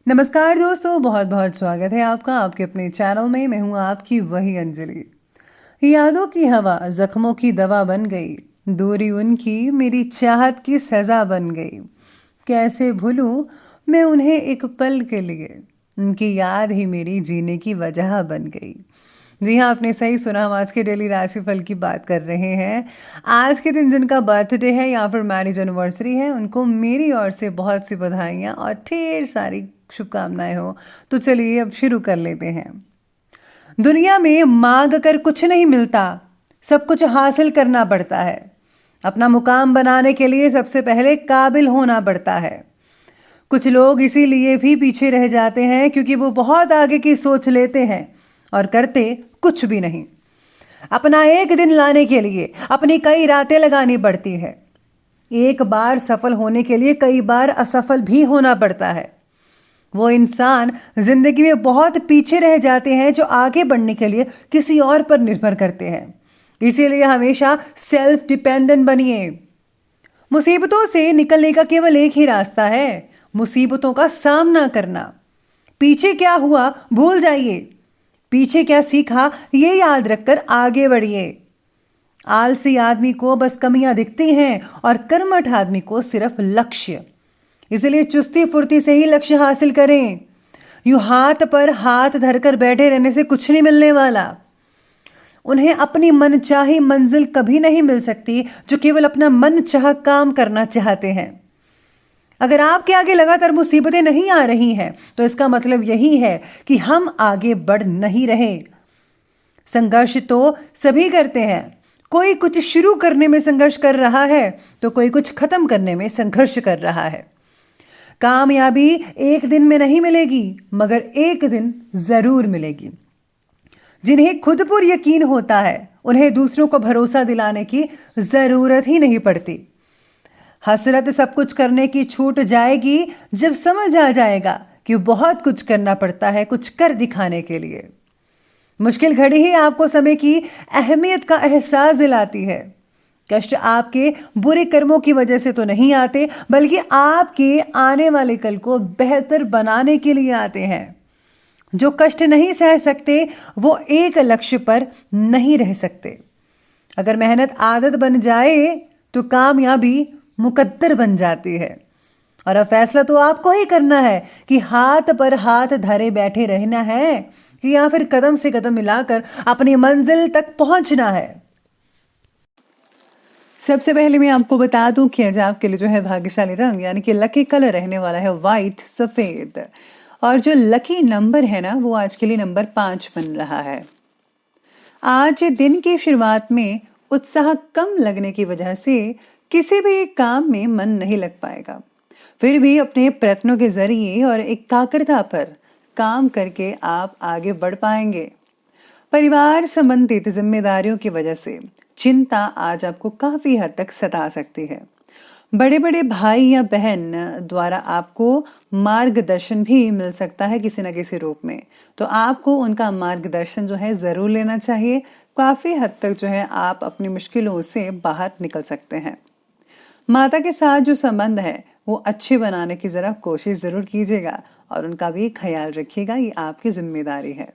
नमस्कार दोस्तों, बहुत बहुत स्वागत है आपका आपके अपने चैनल में। मैं हूं आपकी वही अंजलि। यादों की हवा जख्मों की दवा बन गई, दूरी उनकी मेरी चाहत की सजा बन गई। कैसे भूलूं मैं उन्हें एक पल के लिए, उनकी याद ही मेरी जीने की वजह बन गई। जी हाँ, आपने सही सुना। हम आज के डेली राशिफल की बात कर रहे हैं। आज के दिन जिनका बर्थडे है या फिर मैरिज एनिवर्सरी है, उनको मेरी ओर से बहुत सी बधाइयाँ और ढेर सारी शुभकामनाएं हो। तो चलिए अब शुरू कर लेते हैं। दुनिया में मांग कर कुछ नहीं मिलता, सब कुछ हासिल करना पड़ता है। अपना मुकाम बनाने के लिए सबसे पहले काबिल होना पड़ता है। कुछ लोग इसीलिए भी पीछे रह जाते हैं क्योंकि वो बहुत आगे की सोच लेते हैं और करते कुछ भी नहीं। अपना एक दिन लाने के लिए अपनी कई रातें लगानी पड़ती है। एक बार सफल होने के लिए कई बार असफल भी होना पड़ता है। वो इंसान जिंदगी में बहुत पीछे रह जाते हैं जो आगे बढ़ने के लिए किसी और पर निर्भर करते हैं। इसीलिए हमेशा सेल्फ डिपेंडेंट बनिए। मुसीबतों से निकलने का केवल एक ही रास्ता है, मुसीबतों का सामना करना। पीछे क्या हुआ भूल जाइए, पीछे क्या सीखा ये याद रखकर आगे बढ़िए। आलसी आदमी को बस कमियां दिखती हैं और कर्मठ आदमी को सिर्फ लक्ष्य। इसलिए चुस्ती फुर्ती से ही लक्ष्य हासिल करें। यूं हाथ पर हाथ धरकर बैठे रहने से कुछ नहीं मिलने वाला। उन्हें अपनी मनचाही मंजिल कभी नहीं मिल सकती जो केवल अपना मनचाहा काम करना चाहते हैं। अगर आपके आगे लगातार मुसीबतें नहीं आ रही हैं तो इसका मतलब यही है कि हम आगे बढ़ नहीं रहे। संघर्ष तो सभी करते हैं। कोई कुछ शुरू करने में संघर्ष कर रहा है तो कोई कुछ खत्म करने में संघर्ष कर रहा है। कामयाबी एक दिन में नहीं मिलेगी, मगर एक दिन जरूर मिलेगी। जिन्हें खुद पर यकीन होता है उन्हें दूसरों को भरोसा दिलाने की जरूरत ही नहीं पड़ती। हसरत सब कुछ करने की छूट जाएगी जब समझ आ जाएगा कि बहुत कुछ करना पड़ता है कुछ कर दिखाने के लिए। मुश्किल घड़ी ही आपको समय की अहमियत का एहसास दिलाती है। कष्ट आपके बुरे कर्मों की वजह से तो नहीं आते, बल्कि आपके आने वाले कल को बेहतर बनाने के लिए आते हैं। जो कष्ट नहीं सह सकते वो एक लक्ष्य पर नहीं रह सकते। अगर मेहनत आदत बन जाए तो कामयाबी मुकद्दर बन जाती है। और अब फैसला तो आपको ही करना है कि हाथ पर हाथ धरे बैठे रहना है या फिर कदम से कदम मिलाकर अपनी मंजिल तक पहुंचना है। सबसे पहले मैं आपको बता दूं कि आज आपके लिए जो है भाग्यशाली रंग यानी कि लकी कलर रहने वाला है व्हाइट सफेद। और जो लकी नंबर है ना वो आज के लिए नंबर 5 बन रहा है। आज दिन की शुरुआत में उत्साह कम लगने की वजह से किसी भी एक काम में मन नहीं लग पाएगा। फिर भी अपने प्रयत्नों के जरिए और एकाग्रता पर काम करके आप आगे बढ़ पाएंगे। परिवार संबंधित जिम्मेदारियों की वजह से चिंता आज आपको काफी हद तक सता सकती है। बड़े बड़े भाई या बहन द्वारा आपको मार्गदर्शन भी मिल सकता है किसी न किसी रूप में, तो आपको उनका मार्गदर्शन जो है जरूर लेना चाहिए। काफी हद तक जो है आप अपनी मुश्किलों से बाहर निकल सकते हैं। माता के साथ जो संबंध है वो अच्छे बनाने की जरा कोशिश जरूर कीजिएगा और उनका भी ख्याल रखिएगा, ये आपकी जिम्मेदारी है।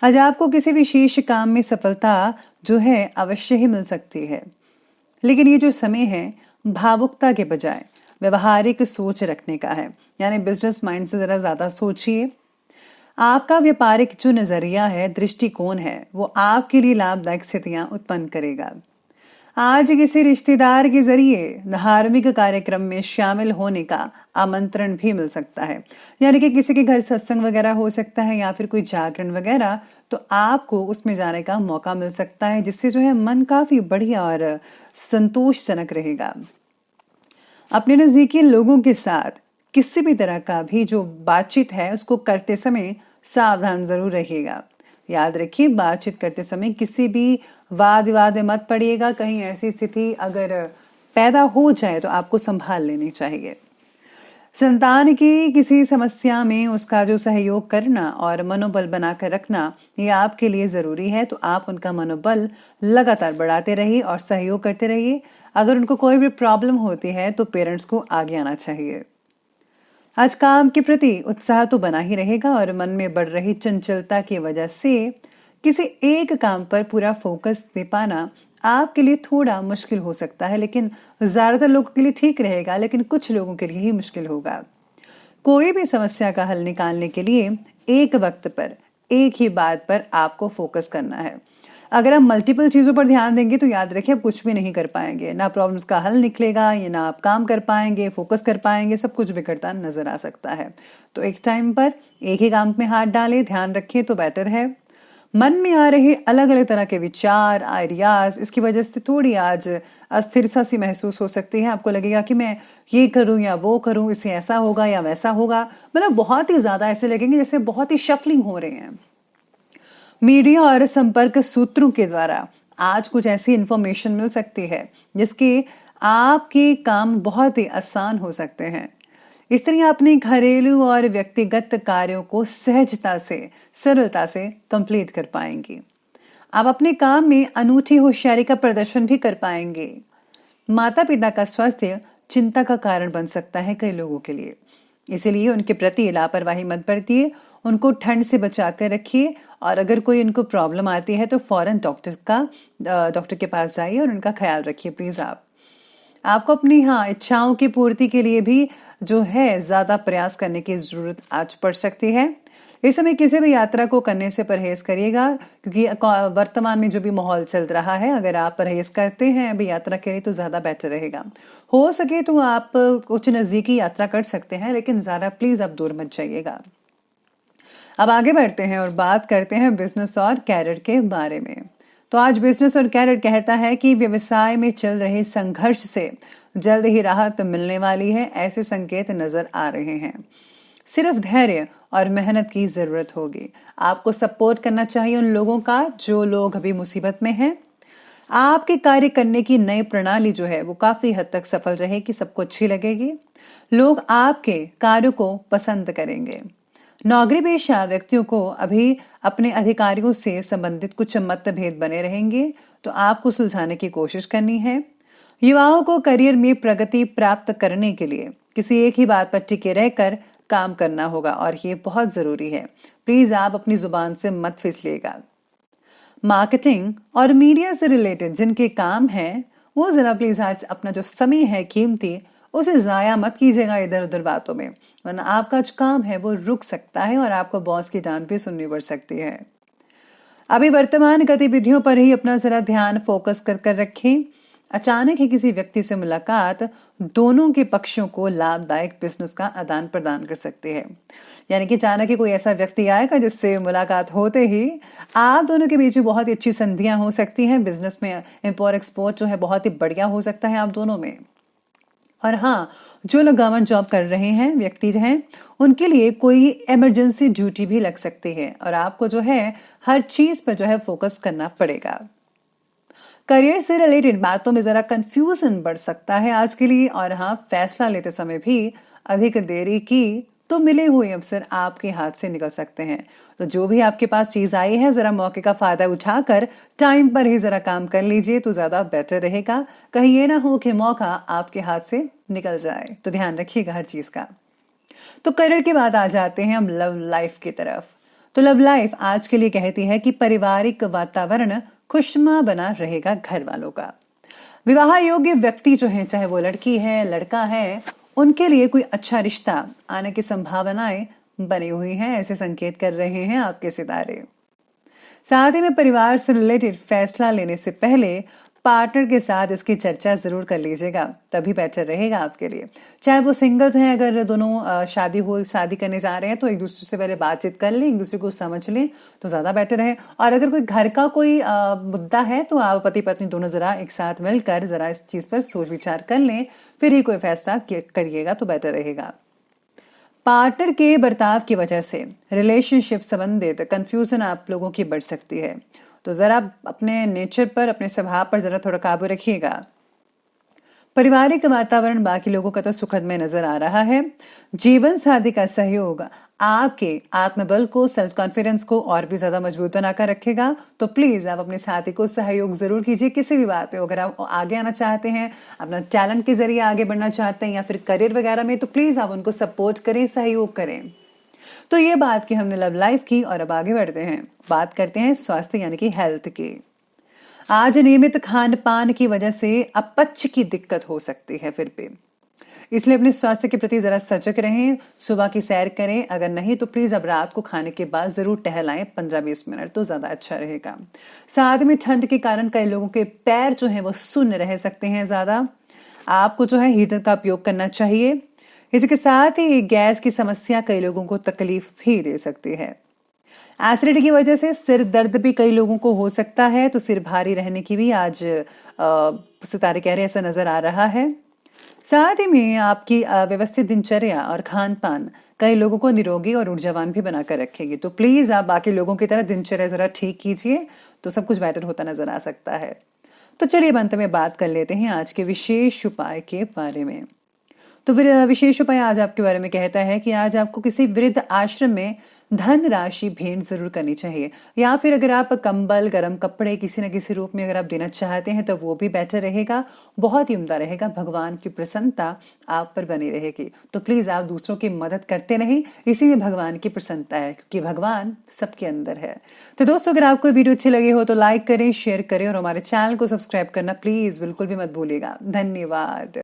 आज आपको किसी विशेष काम में सफलता जो है अवश्य ही मिल सकती है, लेकिन ये जो समय है भावुकता के बजाय व्यवहारिक सोच रखने का है, यानी बिजनेस माइंड से जरा ज्यादा सोचिए। आपका व्यापारिक जो नजरिया है, दृष्टिकोण है, वो आपके लिए लाभदायक स्थितियां उत्पन्न करेगा। आज किसी रिश्तेदार के जरिए धार्मिक कार्यक्रम में शामिल होने का आमंत्रण भी मिल सकता है, यानी कि किसी के घर सत्संग वगैरह हो सकता है या फिर कोई जागरण वगैरह, तो आपको उसमें जाने का मौका मिल सकता है, जिससे जो है मन काफी बढ़िया और संतोषजनक रहेगा। अपने नजदीकी लोगों के साथ किसी भी तरह का भी जो बातचीत है उसको करते समय सावधान जरूर रहिएगा। याद रखिए, बातचीत करते समय किसी भी वाद विवाद में मत पड़िएगा। कहीं ऐसी स्थिति अगर पैदा हो जाए तो आपको संभाल लेनी चाहिए। संतान की किसी समस्या में उसका जो सहयोग करना और मनोबल बनाकर रखना ये आपके लिए जरूरी है, तो आप उनका मनोबल लगातार बढ़ाते रहिए और सहयोग करते रहिए। अगर उनको कोई भी प्रॉब्लम होती है तो पेरेंट्स को आगे आना चाहिए। आज काम के प्रति उत्साह तो बना ही रहेगा और मन में बढ़ रही चंचलता की वजह से किसी एक काम पर पूरा फोकस दे पाना आपके लिए थोड़ा मुश्किल हो सकता है, लेकिन ज्यादातर लोगों के लिए ठीक रहेगा, लेकिन कुछ लोगों के लिए ही मुश्किल होगा। कोई भी समस्या का हल निकालने के लिए एक वक्त पर एक ही बात पर आपको फोकस करना है। अगर आप मल्टीपल चीजों पर ध्यान देंगे तो याद रखिए आप कुछ भी नहीं कर पाएंगे, ना प्रॉब्लम्स का हल निकलेगा, या ना आप काम कर पाएंगे, फोकस कर पाएंगे, सब कुछ बिगड़ता नजर आ सकता है। तो एक टाइम पर एक ही काम में हाथ डालें, ध्यान रखें तो बेटर है। मन में आ रहे अलग अलग तरह के विचार, आइडियाज, इसकी वजह से थोड़ी आज अस्थिरता सी महसूस हो सकती है। आपको लगेगा कि मैं ये करूं या वो करूं, इससे ऐसा होगा या वैसा होगा, मतलब बहुत ही ज्यादा ऐसे लगेंगे जैसे बहुत ही शफलिंग हो रहे हैं। मीडिया और संपर्क सूत्रों के द्वारा आज कुछ ऐसी इंफॉर्मेशन मिल सकती है जिसके आपके काम बहुत ही आसान हो सकते हैं। इस तरह अपने घरेलू और व्यक्तिगत कार्यों को सहजता से, सरलता से कंप्लीट कर पाएंगे। आप अपने काम में अनूठी होशियारी का प्रदर्शन भी कर पाएंगे। माता पिता का स्वास्थ्य चिंता का कारण बन सकता है कई लोगों के लिए, इसीलिए उनके प्रति लापरवाही मत बरतिए, उनको ठंड से बचा कर रखिए और अगर कोई उनको प्रॉब्लम आती है तो फौरन डॉक्टर के पास जाइए और उनका ख्याल रखिए प्लीज। आपको अपनी इच्छाओं की पूर्ति के लिए भी जो है ज्यादा प्रयास करने की जरूरत आज पड़ सकती है। इस समय किसी भी यात्रा को करने से परहेज करिएगा, क्योंकि वर्तमान में जो भी माहौल चल रहा है, अगर आप परहेज करते हैं अभी यात्रा करें तो ज्यादा बेटर रहेगा। हो सके तो आप कुछ नजदीकी यात्रा कर सकते हैं, लेकिन ज्यादा प्लीज आप दूर मत जाइएगा। अब आगे बढ़ते हैं और बात करते हैं बिजनेस और कैरियर के बारे में। तो आज बिजनेस और कैरियर कहता है कि व्यवसाय में चल रहे संघर्ष से जल्द ही राहत मिलने वाली है, ऐसे संकेत नजर आ रहे हैं। सिर्फ धैर्य और मेहनत की जरूरत होगी। आपको सपोर्ट करना चाहिए उन लोगों का जो लोग अभी मुसीबत में हैं। आपके कार्य करने की नई प्रणाली जो है वो काफी हद तक सफल रहेगी, सबको अच्छी लगेगी, लोग आपके कार्यों को पसंद करेंगे। नौकरी पेशा व्यक्तियों को अभी अपने अधिकारियों से संबंधित कुछ मतभेद बने रहेंगे, तो आपको सुलझाने की कोशिश करनी है। युवाओं को करियर में प्रगति प्राप्त करने के लिए किसी एक ही बात पर टिके रहकर काम करना होगा और ये बहुत जरूरी है। प्लीज आप अपनी जुबान से मत फिसलिएगा। मार्केटिंग और मीडिया से रिलेटेड जिनके काम है वो जरा प्लीज आज अपना जो समय है कीमती उसे जाया मत कीजिएगा इधर उधर बातों में, वरना आपका जो काम है वो रुक सकता है और आपको बॉस की डांट भी सुननी पड़ सकती है। अभी वर्तमान गतिविधियों पर ही अपना जरा ध्यान फोकस कर कर रखें। अचानक ही किसी व्यक्ति से मुलाकात दोनों के पक्षों को लाभदायक बिजनेस का आदान प्रदान कर सकती है। यानी कि अचानक ही कोई ऐसा व्यक्ति आएगा जिससे मुलाकात होते ही आप दोनों के बीच में बहुत ही अच्छी संधियां हो सकती हैं। बिजनेस में इंपोर्ट एक्सपोर्ट जो है बहुत ही बढ़िया हो सकता है आप दोनों में। और जो लोग गवर्नमेंट जॉब कर रहे हैं व्यक्ति हैं उनके लिए कोई इमरजेंसी ड्यूटी भी लग सकती है और आपको जो है हर चीज पर जो है फोकस करना पड़ेगा। करियर से रिलेटेड बातों में जरा कंफ्यूजन बढ़ सकता है आज के लिए, और फैसला लेते समय भी अधिक देरी की तो मिले हुए अवसर आपके हाथ से निकल सकते हैं। तो जो भी आपके पास चीज आई है जरा मौके का फायदा उठाकर टाइम पर ही जरा काम कर लीजिए तो ज्यादा बेटर रहेगा। कहीं ये ना हो कि मौका आपके हाथ से निकल जाए, तो ध्यान रखिएगा हर चीज का। तो करियर के बाद आ जाते हैं हम लव लाइफ की तरफ। तो लव लाइफ आज के लिए कहती है कि पारिवारिक वातावरण खुशनुमा बना रहेगा घर वालों का। विवाह योग्य व्यक्ति जो है, चाहे वो लड़की है लड़का है, उनके लिए कोई अच्छा रिश्ता आने की संभावनाएं बनी हुई हैं, ऐसे संकेत कर रहे हैं आपके सितारे। साथ ही में परिवार से रिलेटेड फैसला लेने से पहले पार्टनर के साथ इसकी चर्चा जरूर कर लीजिएगा, तभी बेटर रहेगा आपके लिए। चाहे वो सिंगल्स हैं, अगर दोनों शादी करने जा रहे हैं तो एक दूसरे से पहले बातचीत कर लें, एक दूसरे को समझ लें तो ज्यादा बेटर है। और अगर कोई घर का कोई मुद्दा है तो आप पति पत्नी दोनों जरा एक साथ मिलकर जरा इस चीज पर सोच विचार कर लें, फिर ही कोई फैसला करिएगा तो बेटर रहेगा। पार्टनर के बर्ताव की वजह से रिलेशनशिप संबंधित कंफ्यूजन आप लोगों की बढ़ सकती है, तो जरा अपने नेचर पर, अपने स्वभाव पर जरा थोड़ा काबू रखिएगा। पारिवारिक वातावरण बाकी लोगों का तो सुखद में नजर आ रहा है। जीवन साथी का सहयोग आपके आत्मबल को, सेल्फ कॉन्फिडेंस को और भी ज्यादा मजबूत बनाकर रखेगा। तो प्लीज आप अपने साथी को सहयोग जरूर कीजिए किसी भी बात पे। अगर आप आगे आना चाहते हैं, अपना टैलेंट के जरिए आगे बढ़ना चाहते हैं या फिर करियर वगैरह में, तो प्लीज आप उनको सपोर्ट करें, सहयोग करें। तो ये बात की हमने लव लाइफ की, और अब आगे बढ़ते हैं, बात करते हैं स्वास्थ्य यानी कि हेल्थ की। आज नियमित खान पान की वजह से अपच की दिक्कत हो सकती है फिर भी, इसलिए अपने स्वास्थ्य के प्रति जरा सजग रहें। सुबह की सैर करें, अगर नहीं तो प्लीज अब रात को खाने के बाद जरूर टहलाएं 15-20 मिनट, तो ज्यादा अच्छा रहेगा। साथ में ठंड के कारण कई लोगों के पैर जो हैं वो सुन्न रह सकते हैं ज्यादा, आपको जो है हीटर का उपयोग करना चाहिए। इसके साथ ही गैस की समस्या कई लोगों को तकलीफ भी दे सकती है। एसिडिटी की वजह से सिर दर्द भी कई लोगों को हो सकता है, तो सिर भारी रहने की भी आज सितारे कह रहे ऐसा नजर आ रहा है। साथ ही में आपकी व्यवस्थित दिनचर्या और खान पान कई लोगों को निरोगी और ऊर्जावान भी बनाकर रखेगी। तो प्लीज आप बाकी लोगों की तरह दिनचर्या जरा ठीक कीजिए, तो सब कुछ बेहतर होता नजर आ सकता है। तो चलिए अंत में बात कर लेते हैं आज के विशेष उपाय के बारे में। तो फिर विशेष उपाय आज आपके बारे में कहता है कि आज आपको किसी वृद्ध आश्रम में धन राशि भेंट जरूर करनी चाहिए, या फिर अगर आप कंबल, गर्म कपड़े किसी न किसी रूप में अगर आप देना चाहते हैं तो वो भी बेटर रहेगा, बहुत ही उम्दा रहेगा। भगवान की प्रसन्नता आप पर बनी रहेगी। तो प्लीज आप दूसरों की मदद करते नहीं, इसी में भगवान की प्रसन्नता है, क्योंकि भगवान सबके अंदर है। तो दोस्तों, अगर आपको वीडियो अच्छी लगी हो तो लाइक करें, शेयर करें और हमारे चैनल को सब्सक्राइब करना प्लीज बिल्कुल भी मत भूलिएगा। धन्यवाद।